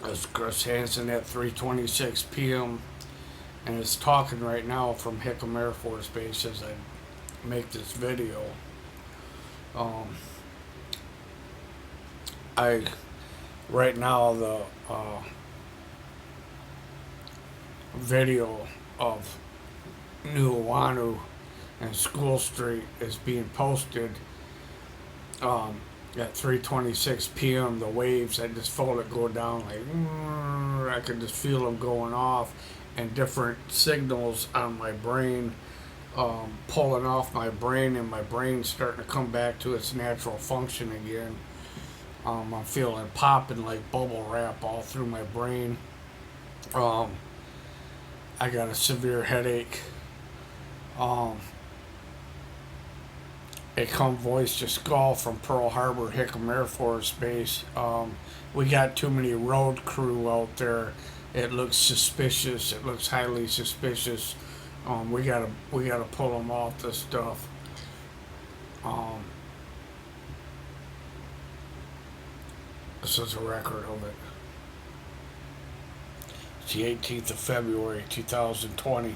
It's Chris Hansen at 3:26 p.m. and it's talking right now from Hickam Air Force Base as I make this video. Um, I right now the video of Nuuanu and School Street is being posted um, at 3:26 p.m. The waves, I just felt it go down like I could just feel them going off, and different signals on my brain pulling off my brain, and my brain starting to come back to its natural function again. I'm feeling popping like bubble wrap all through my brain. Um, I got a severe headache. Um, a convoys to Skull from Pearl Harbor Hickam Air Force Base. We got too many road crew out there. It looks suspicious. It looks highly suspicious. We gotta pull them off this stuff. Um, this is a record of it. It's the 18th of February, 2020.